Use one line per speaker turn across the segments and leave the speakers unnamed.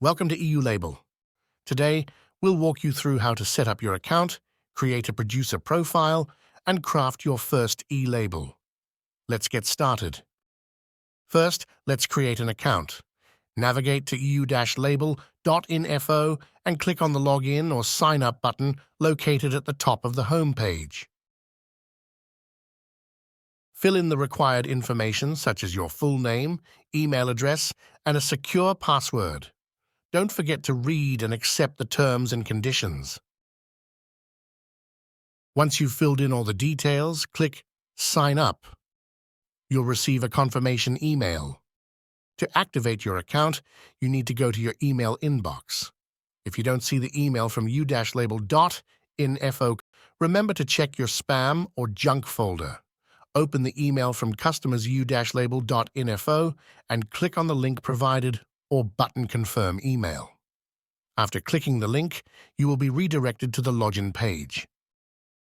Welcome to EU-Label. Today, we'll walk you through how to set up your account, create a producer profile, and craft your first e-label. Let's get started. First, let's create an account. Navigate to EU-label.info and click on the Login or Sign Up button located at the top of the home page. Fill in the required information such as your full name, email address, and a secure password. Don't forget to read and accept the terms and conditions. Once you've filled in all the details, click Sign Up. You'll receive a confirmation email. To activate your account, you need to go to your email inbox. If you don't see the email from EU-label.info, remember to check your spam or junk folder. Open the email from customers EU-label.info and click on the link provided or button Confirm Email. After clicking the link, you will be redirected to the login page.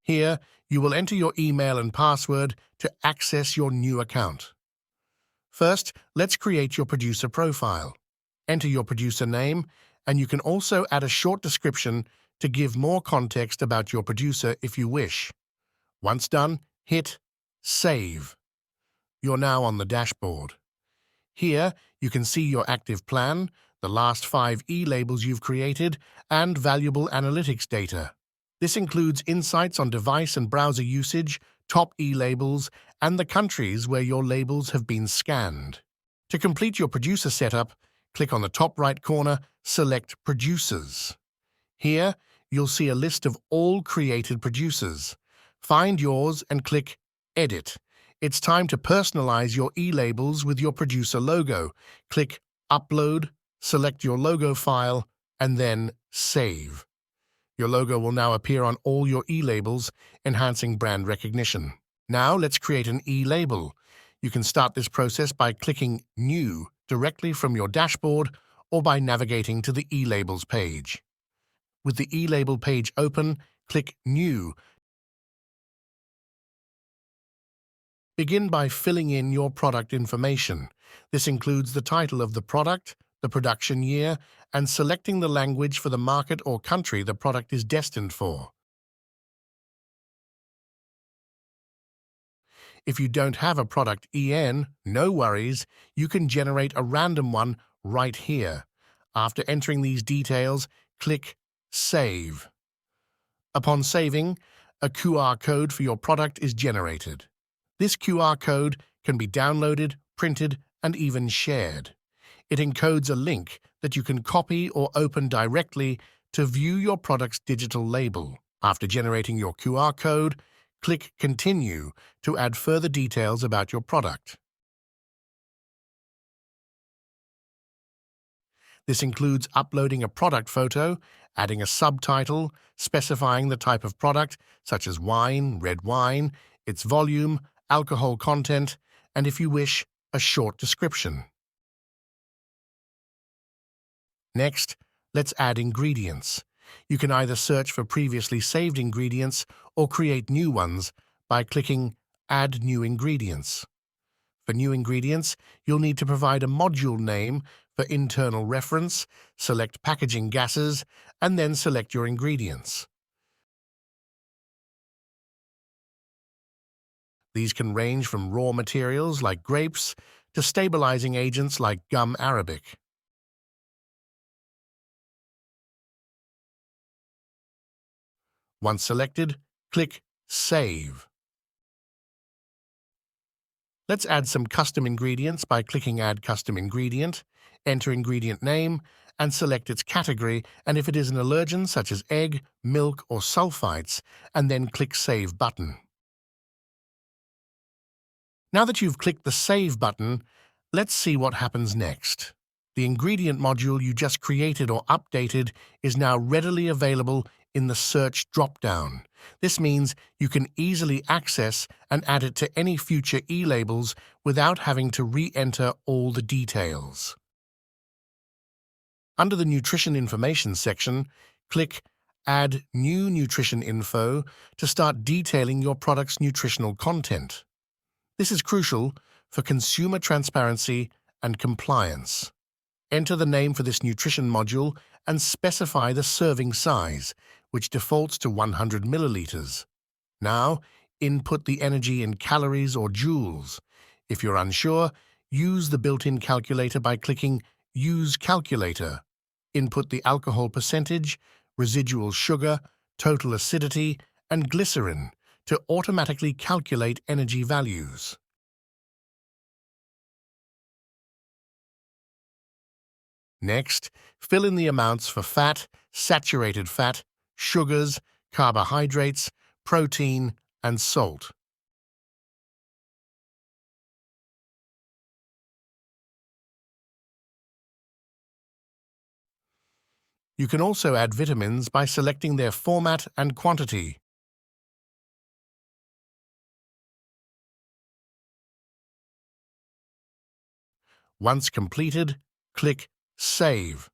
Here, you will enter your email and password to access your new account. First, let's create your producer profile. Enter your producer name, and you can also add a short description to give more context about your producer if you wish. Once done, hit Save. You're now on the dashboard. Here, you can see your active plan, the last 5 e-labels you've created, and valuable analytics data. This includes insights on device and browser usage, top e-labels, and the countries where your labels have been scanned. To complete your producer setup, click on the top right corner, select Producers. Here, you'll see a list of all created producers. Find yours and click Edit. It's time to personalize your e-labels with your producer logo. Click Upload, select your logo file, and then Save. Your logo will now appear on all your e-labels, enhancing brand recognition. Now let's create an e-label. You can start this process by clicking New directly from your dashboard or by navigating to the e-labels page. With the e-label page open, click New. Begin by filling in your product information. This includes the title of the product, the production year, and selecting the language for the market or country the product is destined for. If you don't have a product EN, no worries, you can generate a random one right here. After entering these details, click Save. Upon saving, a QR code for your product is generated. This QR code can be downloaded, printed, and even shared. It encodes a link that you can copy or open directly to view your product's digital label. After generating your QR code, click Continue to add further details about your product. This includes uploading a product photo, adding a subtitle, specifying the type of product, such as wine, red wine, its volume, alcohol content, and if you wish, a short description. Next, let's add ingredients. You can either search for previously saved ingredients or create new ones by clicking Add New Ingredients. For new ingredients, you'll need to provide a module name for internal reference, select packaging gases, and then select your ingredients. These can range from raw materials like grapes to stabilizing agents like gum arabic. Once selected, click Save. Let's add some custom ingredients by clicking Add Custom Ingredient, enter ingredient name, and select its category, and if it is an allergen such as egg, milk, or sulfites, and then click Save button. Now that you've clicked the Save button, let's see what happens next. The ingredient module you just created or updated is now readily available in the Search drop-down. This means you can easily access and add it to any future e-labels without having to re-enter all the details. Under the Nutrition Information section, click Add New Nutrition Info to start detailing your product's nutritional content. This is crucial for consumer transparency and compliance. Enter the name for this nutrition module and specify the serving size, which defaults to 100 milliliters. Now, input the energy in calories or joules. If you're unsure, use the built-in calculator by clicking Use Calculator. Input the alcohol percentage, residual sugar, total acidity, and glycerin to automatically calculate energy values. Next, fill in the amounts for fat, saturated fat, sugars, carbohydrates, protein, and salt. You can also add vitamins by selecting their format and quantity. Once completed, click Save.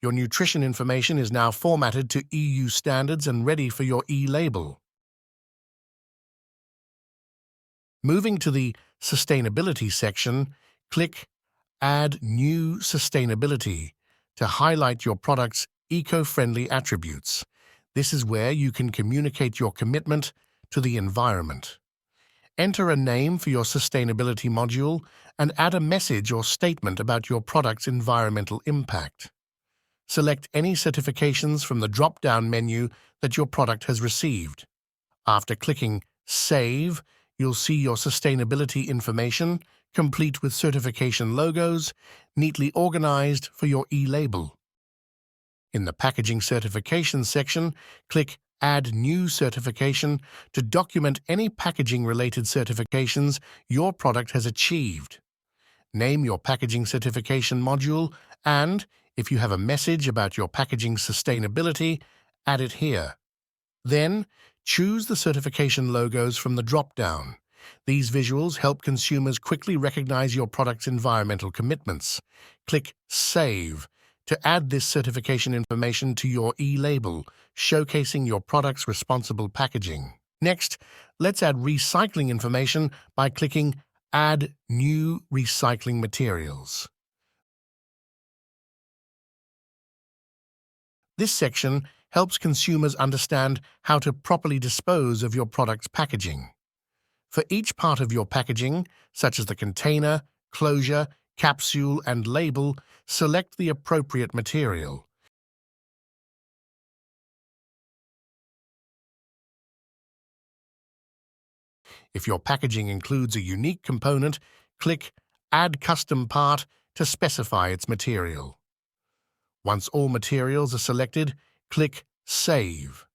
Your nutrition information is now formatted to EU standards and ready for your e-label. Moving to the Sustainability section, click Add New Sustainability to highlight your product's eco-friendly attributes. This is where you can communicate your commitment to the environment. Enter a name for your sustainability module and add a message or statement about your product's environmental impact. Select any certifications from the drop-down menu that your product has received. After clicking Save, you'll see your sustainability information, complete with certification logos, neatly organized for your e-label. In the Packaging Certification section, click Add New Certification to document any packaging-related certifications your product has achieved. Name your packaging certification module and, if you have a message about your packaging sustainability, add it here. Then, choose the certification logos from the drop-down. These visuals help consumers quickly recognize your product's environmental commitments. Click Save to add this certification information to your e-label, showcasing your product's responsible packaging. Next, let's add recycling information by clicking Add New Recycling Materials. This section helps consumers understand how to properly dispose of your product's packaging. For each part of your packaging, such as the container, closure, capsule, and label, select the appropriate material. If your packaging includes a unique component, click Add Custom Part to specify its material. Once all materials are selected, click Save.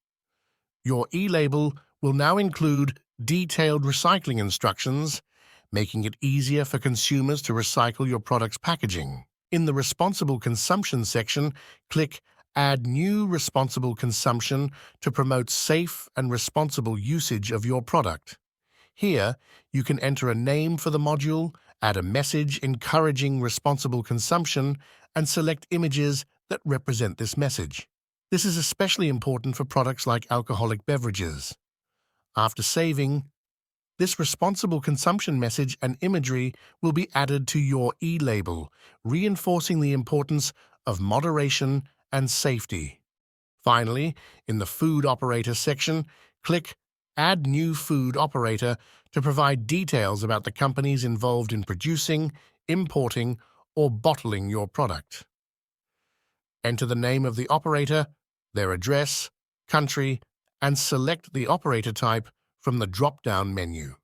Your e-label will now include detailed recycling instructions, making it easier for consumers to recycle your product's packaging. In the Responsible Consumption section, click Add New Responsible Consumption to promote safe and responsible usage of your product. Here, you can enter a name for the module, add a message encouraging responsible consumption, and select images that represent this message. This is especially important for products like alcoholic beverages. After saving, this responsible consumption message and imagery will be added to your e-label, reinforcing the importance of moderation and safety. Finally, in the Food Operator section, click Add New Food Operator to provide details about the companies involved in producing, importing, or bottling your product. Enter the name of the operator, their address, country, and select the operator type from the drop-down menu.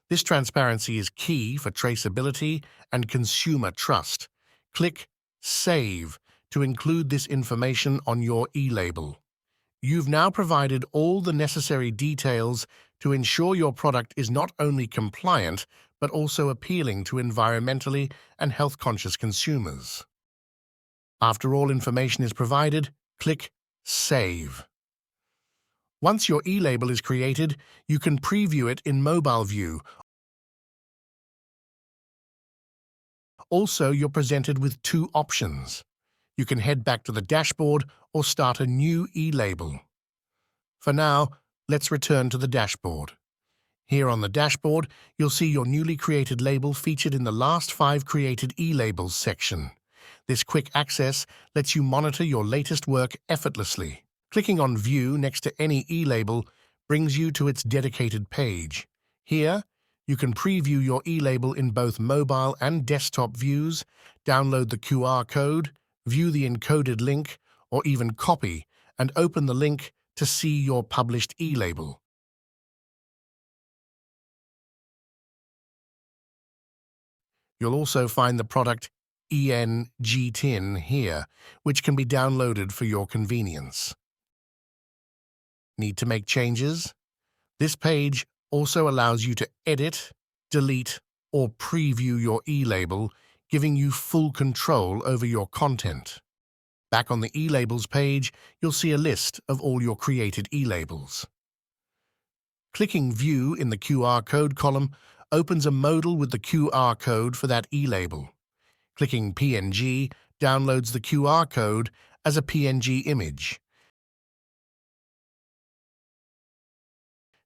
This transparency is key for traceability and consumer trust. Click Save to include this information on your e-label. You've now provided all the necessary details to ensure your product is not only compliant, but also appealing to environmentally and health-conscious consumers. After all information is provided, click Save. Once your e-label is created, you can preview it in mobile view. Also, you're presented with two options. You can head back to the dashboard or start a new e-label. For now, let's return to the dashboard. Here on the dashboard, you'll see your newly created label featured in the last 5 created e-labels section. This quick access lets you monitor your latest work effortlessly. Clicking on View next to any e-label brings you to its dedicated page. Here, you can preview your e-label in both mobile and desktop views, download the QR code, view the encoded link, or even copy and open the link to see your published e-label. You'll also find the product ENGTIN here, which can be downloaded for your convenience. Need to make changes? This page also allows you to edit, delete, or preview your e-label, giving you full control over your content. Back on the e-labels page, you'll see a list of all your created e-labels. Clicking View in the QR code column opens a modal with the QR code for that e-label. Clicking PNG downloads the QR code as a PNG image.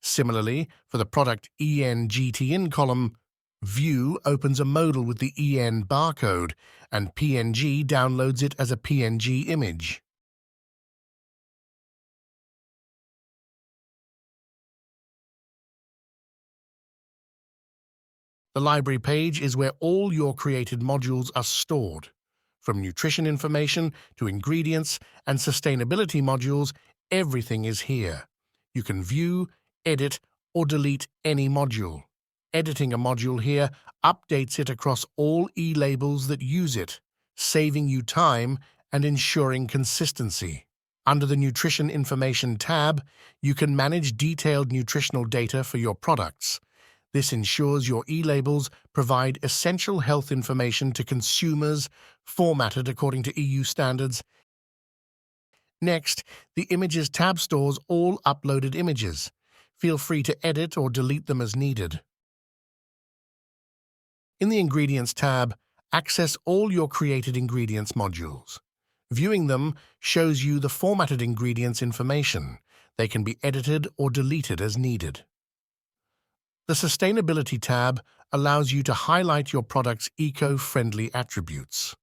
Similarly, for the product ENGTIN column, View opens a modal with the EN barcode, and PNG downloads it as a PNG image. The library page is where all your created modules are stored. From nutrition information to ingredients and sustainability modules, everything is here. You can view, edit, or delete any module. Editing a module here updates it across all e-labels that use it, saving you time and ensuring consistency. Under the Nutrition Information tab, you can manage detailed nutritional data for your products. This ensures your e-labels provide essential health information to consumers, formatted according to EU standards. Next, the Images tab stores all uploaded images. Feel free to edit or delete them as needed. In the Ingredients tab, access all your created ingredients modules. Viewing them shows you the formatted ingredients information. They can be edited or deleted as needed. The Sustainability tab allows you to highlight your product's eco-friendly attributes.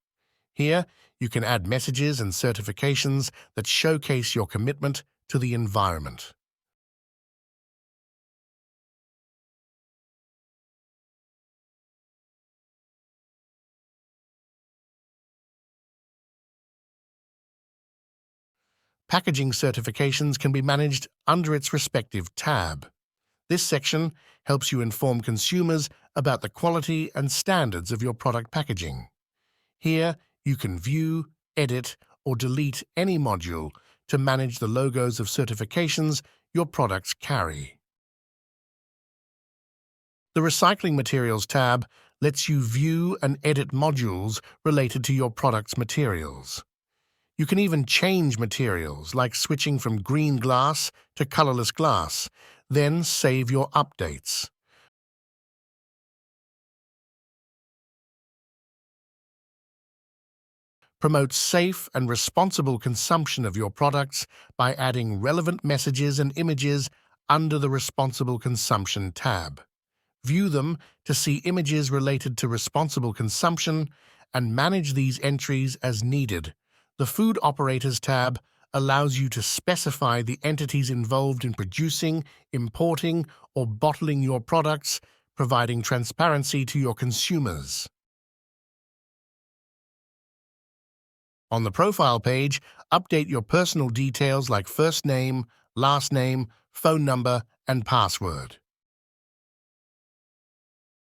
Here, you can add messages and certifications that showcase your commitment to the environment. Packaging certifications can be managed under its respective tab. This section helps you inform consumers about the quality and standards of your product packaging. Here, you can view, edit, or delete any module to manage the logos of certifications your products carry. The Recycling Materials tab lets you view and edit modules related to your product's materials. You can even change materials, like switching from green glass to colorless glass, then save your updates. Promote safe and responsible consumption of your products by adding relevant messages and images under the Responsible Consumption tab. View them to see images related to responsible consumption and manage these entries as needed. The Food Operators tab allows you to specify the entities involved in producing, importing, or bottling your products, providing transparency to your consumers. On the Profile page, update your personal details like first name, last name, phone number, and password.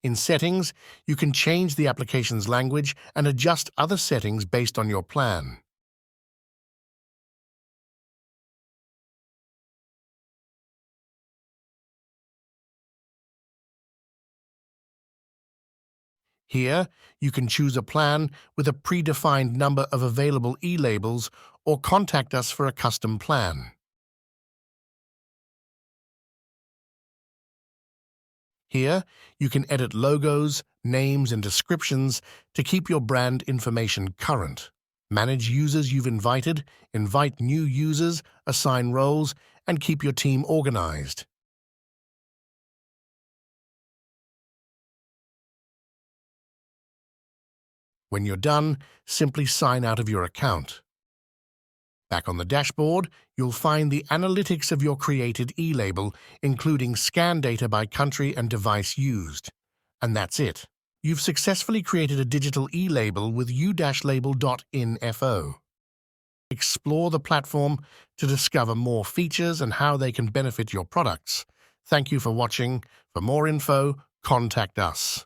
In Settings, you can change the application's language and adjust other settings based on your plan. Here, you can choose a plan with a predefined number of available e-labels or contact us for a custom plan. Here, you can edit logos, names, and descriptions to keep your brand information current. Manage users you've invited, invite new users, assign roles, and keep your team organized. When you're done, simply sign out of your account. Back on the dashboard, you'll find the analytics of your created e-label, including scan data by country and device used. And that's it. You've successfully created a digital e-label with EU-label.info. Explore the platform to discover more features and how they can benefit your products. Thank you for watching. For more info, contact us.